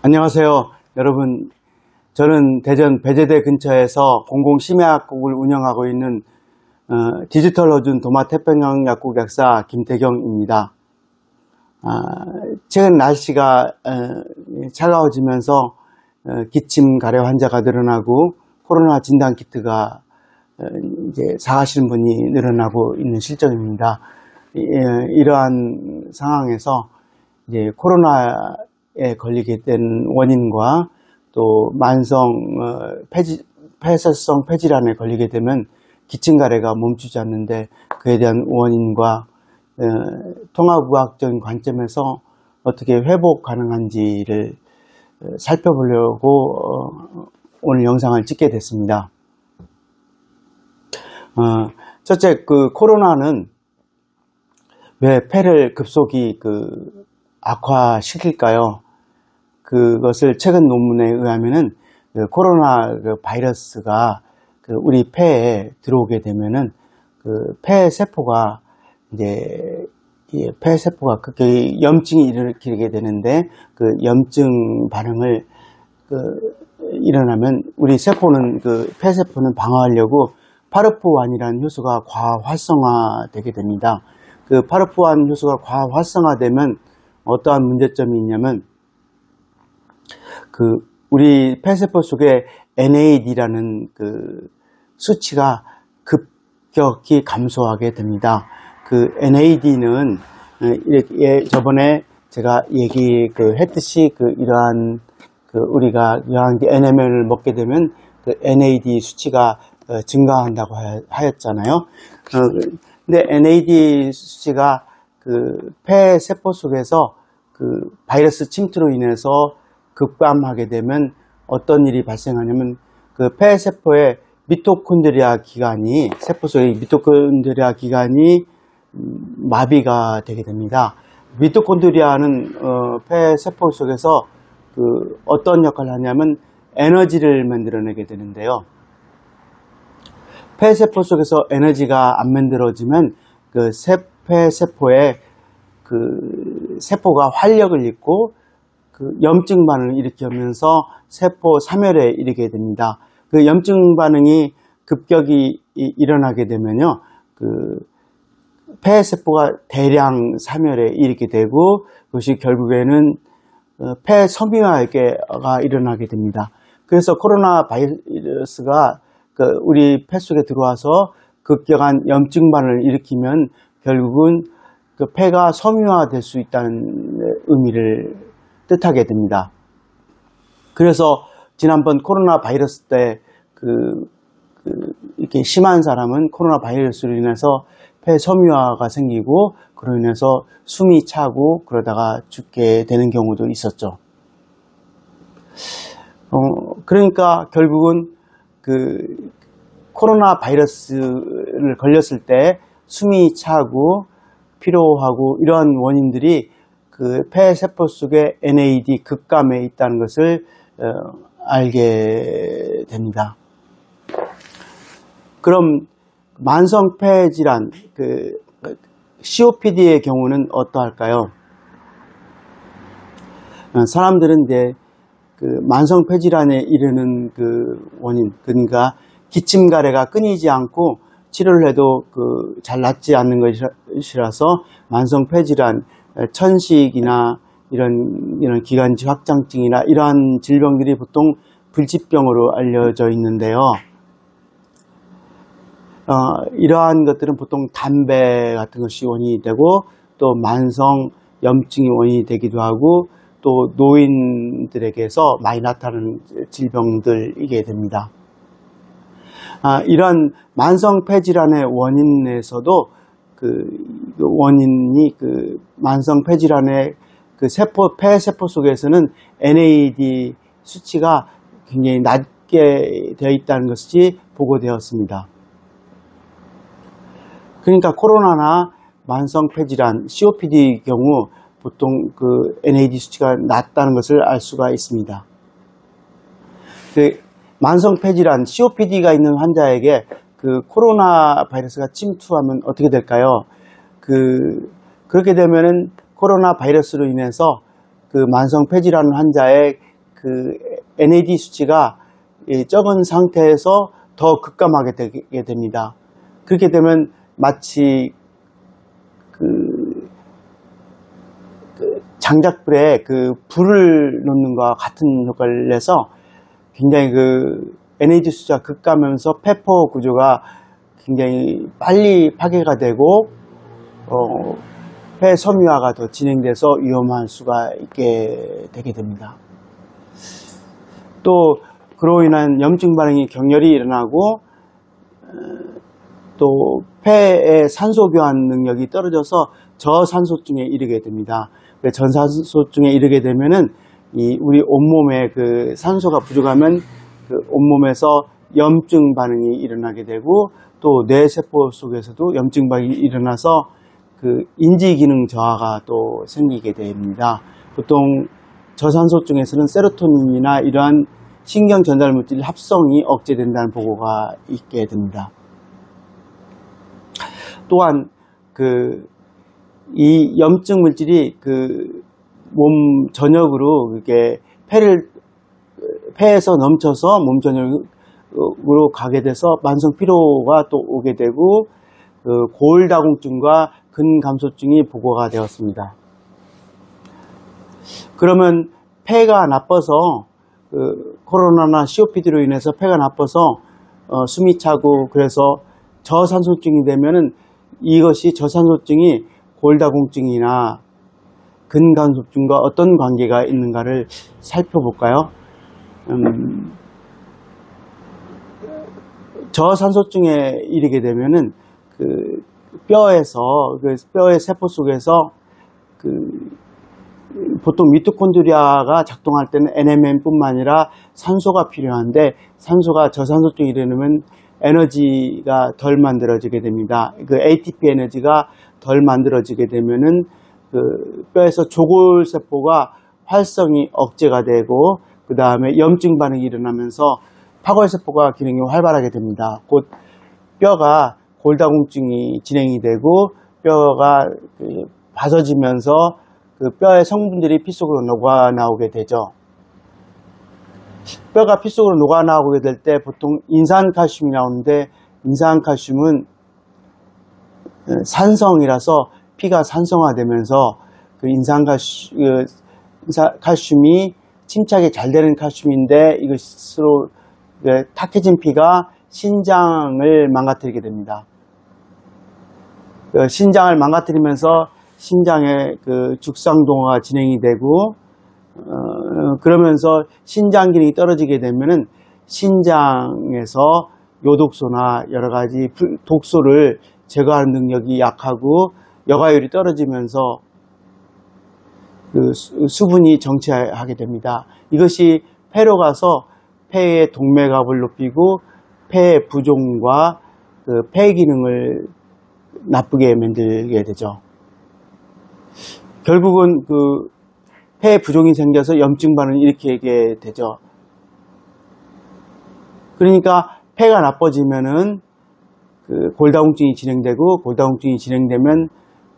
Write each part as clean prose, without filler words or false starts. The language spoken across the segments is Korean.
안녕하세요. 여러분, 저는 대전 배제대 근처에서 공공심야약국을 운영하고 있는 디지털 어준 도마태평양 약국 약사 김태경입니다. 최근 날씨가 차가워지면서 기침, 가래 환자가 늘어나고 코로나 진단 키트가 이제 사가시는 분이 늘어나고 있는 실정입니다. 이러한 상황에서 이제 코로나에 걸리게 된 원인과 또 만성 폐쇄성 폐질환에 걸리게 되면 기침 가래가 멈추지 않는데 그에 대한 원인과 통합의학적인 관점에서 어떻게 회복 가능한지를 살펴보려고 오늘 영상을 찍게 됐습니다. 첫째, 코로나는 왜 폐를 급속히 악화시킬까요? 그것을 최근 논문에 의하면은 코로나 바이러스가 우리 폐에 들어오게 되면은 폐 세포가 이제 그게 염증이 일으키게 되는데 그 염증 반응을 일어나면 우리 세포는 폐 세포는 방어하려고 파르프1이라는 효소가 과하 활성화되게 됩니다. 그 파르프1 효소가 과하 활성화되면 어떠한 문제점이 있냐면 우리 폐세포 속에 NAD라는 수치가 급격히 감소하게 됩니다. NAD는 저번에 제가 했듯이 이러한 우리가 NMN을 먹게 되면 NAD 수치가 증가한다고 하였잖아요. 근데 NAD 수치가 폐 세포 속에서 바이러스 침투로 인해서 급감하게 되면 어떤 일이 발생하냐면 폐 세포의 미토콘드리아 기관이 세포 속의 미토콘드리아 기관이 마비가 되게 됩니다. 미토콘드리아는 폐 세포 속에서 어떤 역할을 하냐면 에너지를 만들어내게 되는데요. 폐 세포 속에서 에너지가 안 만들어지면 폐 세포에 세포가 활력을 잃고 염증 반응을 일으키면서 세포 사멸에 이르게 됩니다. 염증 반응이 급격히 일어나게 되면요, 폐 세포가 대량 사멸에 이르게 되고 그것이 결국에는 폐 섬유화가 일어나게 됩니다. 그래서 코로나 바이러스가 우리 폐 속에 들어와서 급격한 염증 반응을 일으키면 결국은 폐가 섬유화될 수 있다는 의미를 뜻하게 됩니다. 그래서 지난번 코로나 바이러스 때 이렇게 심한 사람은 코로나 바이러스로 인해서 폐 섬유화가 생기고 그로 인해서 숨이 차고 그러다가 죽게 되는 경우도 있었죠. 그러니까 결국은 코로나 바이러스를 걸렸을 때 숨이 차고 피로하고 이러한 원인들이 폐 세포 속에 NAD 급감에 있다는 것을 알게 됩니다. 그럼 만성 폐 질환, COPD의 경우는 어떠할까요? 사람들은 이제 만성 폐 질환에 이르는 원인, 그러니까 기침 가래가 끊이지 않고 치료를 해도 잘 낫지 않는 것이라서 만성 폐 질환, 천식이나 이런 기관지 확장증이나 이러한 질병들이 보통 불치병으로 알려져 있는데요. 이러한 것들은 보통 담배 같은 것이 원인이 되고 또 만성 염증이 원인이 되기도 하고 또 노인들에게서 많이 나타나는 질병들이게 됩니다. 이러한 만성 폐질환의 원인에서도 원인이 만성 폐질환의 폐 세포 속에서는 NAD 수치가 굉장히 낮게 되어 있다는 것이 보고되었습니다. 그러니까 코로나나 만성 폐질환, COPD의 경우 보통 NAD 수치가 낮다는 것을 알 수가 있습니다. 만성 폐질환, COPD가 있는 환자에게 코로나 바이러스가 침투하면 어떻게 될까요? 그렇게 되면은 코로나 바이러스로 인해서 그 만성 폐질환 환자의 그 NAD 수치가 적은 상태에서 더 급감하게 되게 됩니다. 그렇게 되면 마치 그 장작불에 그 불을 놓는 것과 같은 효과를 내서 굉장히 그 NAD 수치가 급감하면서 폐포 구조가 굉장히 빨리 파괴가 되고 폐 섬유화가 더 진행돼서 위험할 수가 있게 되게 됩니다. 또 그로 인한 염증 반응이 격렬히 일어나고 또 폐의 산소 교환 능력이 떨어져서 저산소증에 이르게 됩니다. 저산소증에 이르게 되면은 우리 온몸에 그 산소가 부족하면 그 온몸에서 염증 반응이 일어나게 되고 또 뇌세포 속에서도 염증 반응이 일어나서 그 인지 기능 저하가 또 생기게 됩니다. 보통 저산소증에서는 세로토닌이나 이러한 신경 전달 물질 합성이 억제된다는 보고가 있게 됩니다. 또한 이 염증 물질이 그 몸 전역으로 이렇게 폐에서 넘쳐서 몸 전역으로 가게 돼서 만성 피로가 또 오게 되고 그 고울다공증과 근감소증이 보고가 되었습니다. 그러면 폐가 나빠서 코로나나 COPD로 인해서 폐가 나빠서 숨이 차고 그래서 저산소증이 되면은 이것이 저산소증이 고울다공증이나 근감소증과 어떤 관계가 있는가를 살펴볼까요? 저산소증에 이르게 되면은 그 뼈에서 그 뼈의 세포 속에서 보통 미토콘드리아가 작동할 때는 NMN뿐만 아니라 산소가 필요한데 산소가 저산소증이 되면 에너지가 덜 만들어지게 됩니다. 그 ATP 에너지가 덜 만들어지게 되면은 그 뼈에서 조골세포가 활성이 억제가 되고 그 다음에 염증 반응이 일어나면서 파골세포가 기능이 활발하게 됩니다. 곧 뼈가 골다공증이 진행이 되고 뼈가 바서지면서 그 뼈의 성분들이 피 속으로 녹아 나오게 되죠. 뼈가 피 속으로 녹아 나오게 될 때 보통 인산칼슘이 나오는데 인산칼슘은 산성이라서 피가 산성화되면서 그 인산칼슘이 침착이 잘 되는 칼슘인데 이것으로 탁해진 피가 신장을 망가뜨리게 됩니다. 신장을 망가뜨리면서 신장의 그 죽상동화가 진행이 되고 그러면서 신장 기능이 떨어지게 되면은 신장에서 요독소나 여러 가지 독소를 제거하는 능력이 약하고 여과율이 떨어지면서 그 수분이 정체하게 됩니다. 이것이 폐로 가서 폐의 동맥압을 높이고 폐의 부종과 그 폐 기능을 나쁘게 만들게 되죠. 결국은 그 폐 부종이 생겨서 염증 반응을 일으키게 되죠. 그러니까 폐가 나빠지면은 그 골다공증이 진행되고 골다공증이 진행되면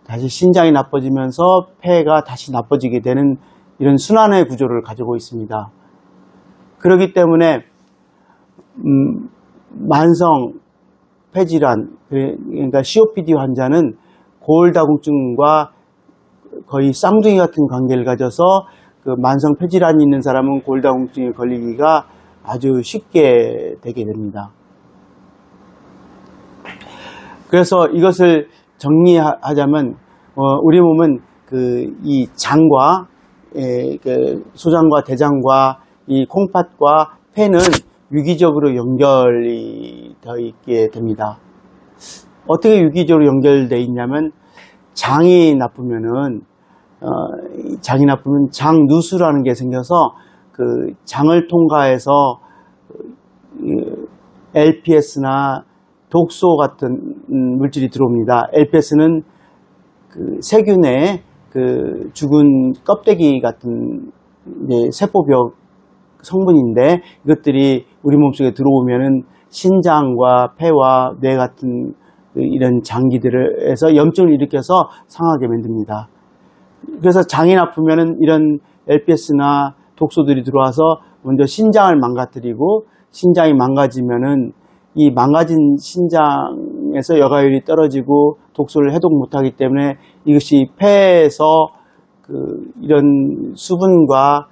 다시 신장이 나빠지면서 폐가 다시 나빠지게 되는 이런 순환의 구조를 가지고 있습니다. 그렇기 때문에 만성 폐질환 그러니까 COPD 환자는 고울다공증과 거의 쌍둥이 같은 관계를 가져서 그 만성 폐질환이 있는 사람은 고울다공증에 걸리기가 아주 쉽게 되게 됩니다. 그래서 이것을 정리하자면 우리 몸은 이 장과 그 소장과 대장과 이 콩팥과 폐는 유기적으로 연결이 되어 있게 됩니다. 어떻게 유기적으로 연결되어 있냐면 장이 나쁘면 장누수라는 게 생겨서 그 장을 통과해서 LPS나 독소 같은 물질이 들어옵니다. LPS는 그 세균의 그 죽은 껍데기 같은 세포벽 성분인데 이것들이 우리 몸속에 들어오면은 신장과 폐와 뇌 같은 이런 장기들에서 염증을 일으켜서 상하게 만듭니다. 그래서 장이 나쁘면은 이런 LPS나 독소들이 들어와서 먼저 신장을 망가뜨리고, 신장이 망가지면은 이 망가진 신장에서 여과율이 떨어지고 독소를 해독 못하기 때문에 이것이 폐에서 이런 수분과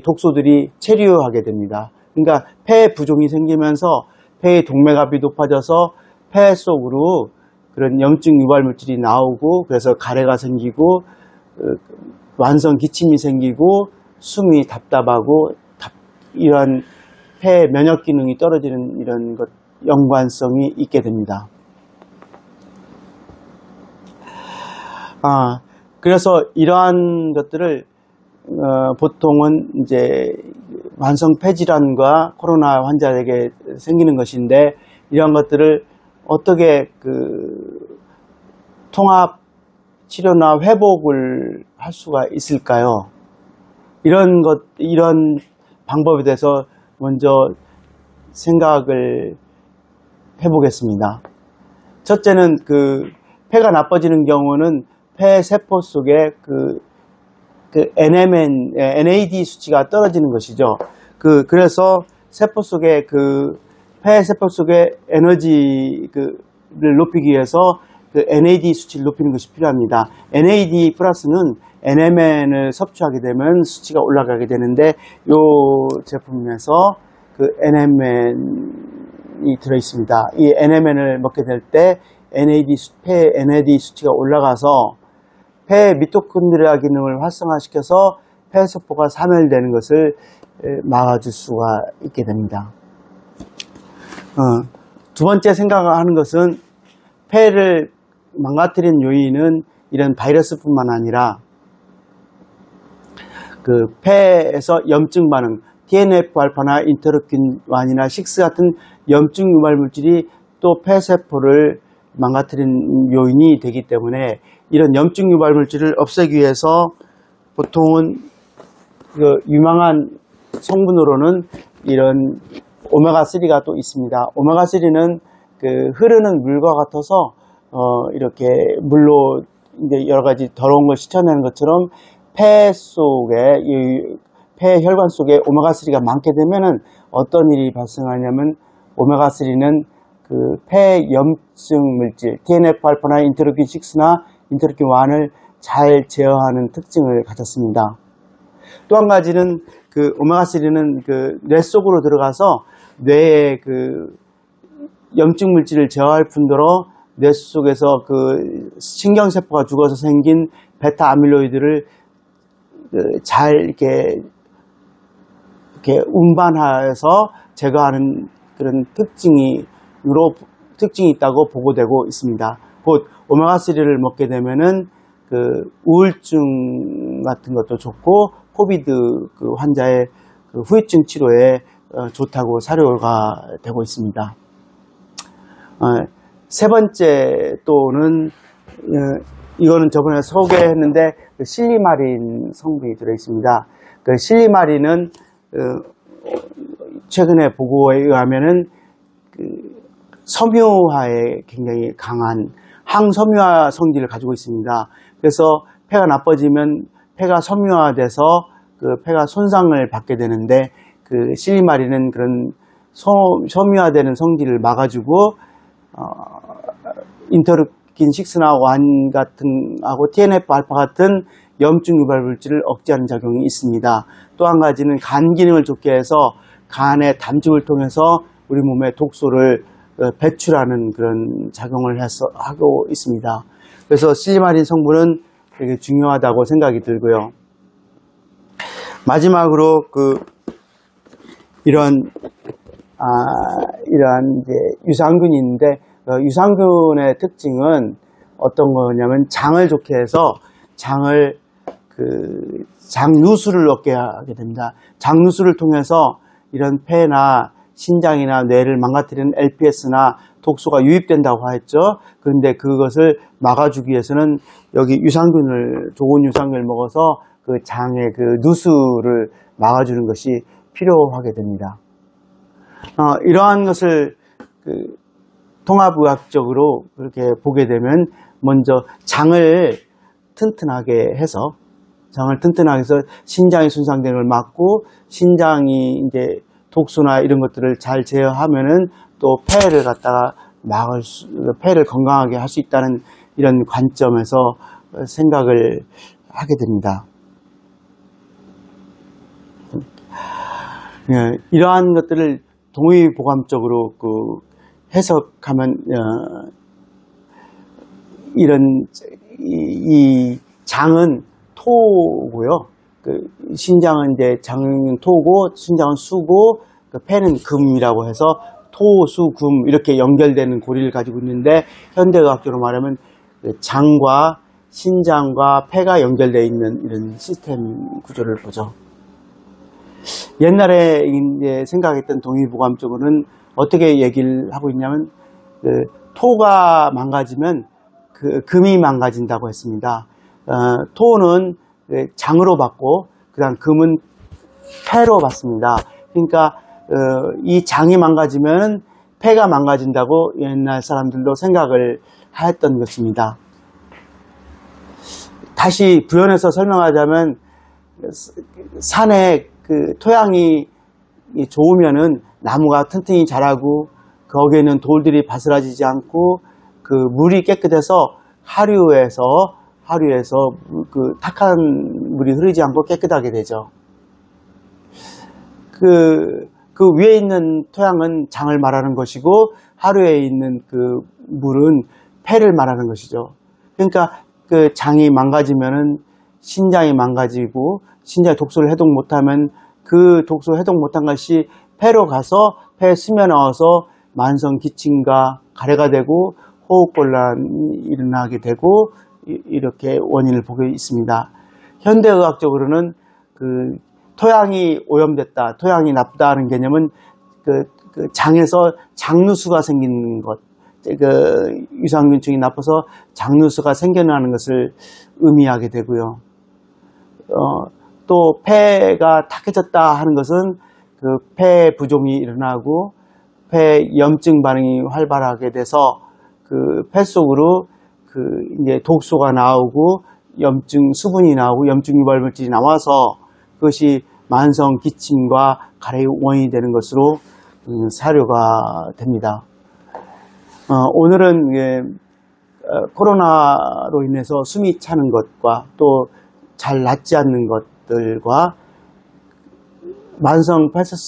독소들이 체류하게 됩니다. 그러니까 폐 부종이 생기면서 폐의 동맥압이 높아져서 폐 속으로 그런 염증 유발 물질이 나오고, 그래서 가래가 생기고 완성 기침이 생기고 숨이 답답하고 이런 폐 면역 기능이 떨어지는 이런 것 연관성이 있게 됩니다. 그래서 이러한 것들을 보통은 이제 만성 폐질환과 코로나 환자에게 생기는 것인데, 이런 것들을 어떻게 통합 치료나 회복을 할 수가 있을까요? 이런 방법에 대해서 먼저 생각을 해보겠습니다. 첫째는 폐가 나빠지는 경우는 폐 세포 속에 NAD 수치가 떨어지는 것이죠. 그래서 세포 속에 폐 세포 속의 에너지를 높이기 위해서 NAD 수치를 높이는 것이 필요합니다. NAD 플러스는 NMN을 섭취하게 되면 수치가 올라가게 되는데, 이 제품에서 NMN이 들어있습니다. 이 NMN을 먹게 될 때 폐 NAD 수치가 올라가서 폐 미토콘드리아 기능을 활성화시켜서 폐 세포가 사멸되는 것을 막아줄 수가 있게 됩니다. 두 번째 생각하는 것은, 폐를 망가뜨리는 요인은 이런 바이러스뿐만 아니라 폐에서 염증 반응, TNF-알파나 인터루킨 1이나 6 같은 염증 유발 물질이 또 폐세포를 망가뜨리는 요인이 되기 때문에, 이런 염증 유발 물질을 없애기 위해서 보통은 유망한 성분으로는 이런 오메가3가 또 있습니다. 오메가3는 흐르는 물과 같아서 이렇게 물로 이제 여러 가지 더러운 걸 씻어내는 것처럼 폐 속에, 폐 혈관 속에 오메가3가 많게 되면은 어떤 일이 발생하냐면, 오메가3는 폐 염증 물질, TNF-알파나 인터루킨 6나 인터루킨 1을 잘 제어하는 특징을 가졌습니다. 또 한 가지는 오메가3는 뇌 속으로 들어가서 뇌의 염증 물질을 제어할 뿐더러 뇌 속에서 신경세포가 죽어서 생긴 베타 아밀로이드를 잘 이렇게 운반해서 제거하는 그런 특징이 있다고 보고되고 있습니다. 곧 오메가3를 먹게 되면은 우울증 같은 것도 좋고, 코비드 환자의 후유증 치료에 좋다고 사료가 되고 있습니다. 세 번째 또는 이거는 저번에 소개했는데, 실리마린 성분이 들어있습니다. 실리마린은 최근에 보고에 의하면은 섬유화에 굉장히 강한 항섬유화 성질을 가지고 있습니다. 그래서 폐가 나빠지면 폐가 섬유화돼서 폐가 손상을 받게 되는데, 실리마린은 그런 섬유화되는 성질을 막아주고, 인터루킨 6나 1 같은 하고 TNF-알파 같은 염증 유발 물질을 억제하는 작용이 있습니다. 또 한 가지는 간 기능을 좋게 해서 간의 담즙을 통해서 우리 몸에 독소를 배출하는 그런 작용을 하고 있습니다. 그래서 실리마린 성분은 되게 중요하다고 생각이 들고요. 마지막으로 이러한 이제 유산균이 있는데, 유산균의 특징은 어떤 거냐면, 장을 좋게 해서 장누수를 얻게 하게 됩니다. 장누수를 통해서 이런 폐나 신장이나 뇌를 망가뜨리는 LPS나 독소가 유입된다고 했죠. 그런데 그것을 막아주기 위해서는 여기 좋은 유산균을 먹어서 장의 누수를 막아주는 것이 필요하게 됩니다. 이러한 것을 통합의학적으로 그렇게 보게 되면, 먼저 장을 튼튼하게 해서 장을 튼튼하게 해서 신장이 손상되는 걸 막고 신장이 이제 독소나 이런 것들을 잘 제어하면은 또 폐를 갖다가 폐를 건강하게 할 수 있다는 이런 관점에서 생각을 하게 됩니다. 이러한 것들을 동의보감적으로 해석하면 이 장은 토고요. 신장은 이제 장은 토고 신장은 수고 폐는 금이라고 해서 토, 수, 금 이렇게 연결되는 고리를 가지고 있는데 현대의학적으로 말하면 장과 신장과 폐가 연결되어 있는 이런 시스템 구조를 보죠. 옛날에 이제 생각했던 동의보감적으로는 어떻게 얘기를 하고 있냐면 토가 망가지면 금이 망가진다고 했습니다. 토는 장으로 받고 그다음 금은 폐로 받습니다. 그러니까 이 장이 망가지면 폐가 망가진다고 옛날 사람들도 생각을 하였던 것입니다. 다시 부연해서 설명하자면 산에 토양이 좋으면은 나무가 튼튼히 자라고 거기에는 돌들이 바스라지지 않고 물이 깨끗해서 하류에서 탁한 물이 흐르지 않고 깨끗하게 되죠. 그 위에 있는 토양은 장을 말하는 것이고 하류에 있는 물은 폐를 말하는 것이죠. 그러니까 장이 망가지면은 신장이 망가지고 신장에 독소를 해독 못하면 그 독소 해독 못한 것이 폐로 가서 폐에 스며나와서 만성 기침과 가래가 되고 호흡곤란이 일어나게 되고 이렇게 원인을 보고 있습니다. 현대의학적으로는 토양이 오염됐다, 토양이 나쁘다는 개념은 장에서 장누수가 생기는 것, 유산균층이 나빠서 장누수가 생겨나는 것을 의미하게 되고요. 또 폐가 탁해졌다 하는 것은 폐 부종이 일어나고 폐 염증 반응이 활발하게 돼서 폐 속으로 이제 독소가 나오고 수분이 나오고 염증 유발 물질이 나와서 그것이 만성 기침과 가래의 원인이 되는 것으로 사료가 됩니다. 오늘은 코로나로 인해서 숨이 차는 것과 또 잘 낫지 않는 것들과 만성 폐쇄성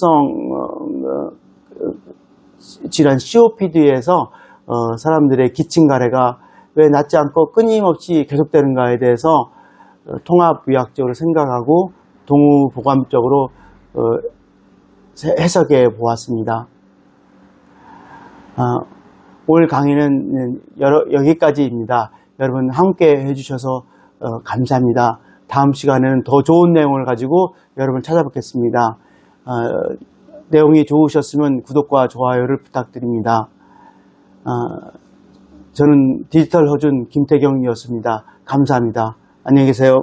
질환 COPD에서 사람들의 기침 가래가 왜 낫지 않고 끊임없이 계속되는가에 대해서 통합의학적으로 생각하고 동의보감적으로 해석해 보았습니다. 올 강의는 여기까지입니다. 여러분 함께 해주셔서 감사합니다. 다음 시간에는 더 좋은 내용을 가지고 여러분 찾아뵙겠습니다. 내용이 좋으셨으면 구독과 좋아요를 부탁드립니다. 저는 디지털 허준 김태경이었습니다. 감사합니다. 안녕히 계세요.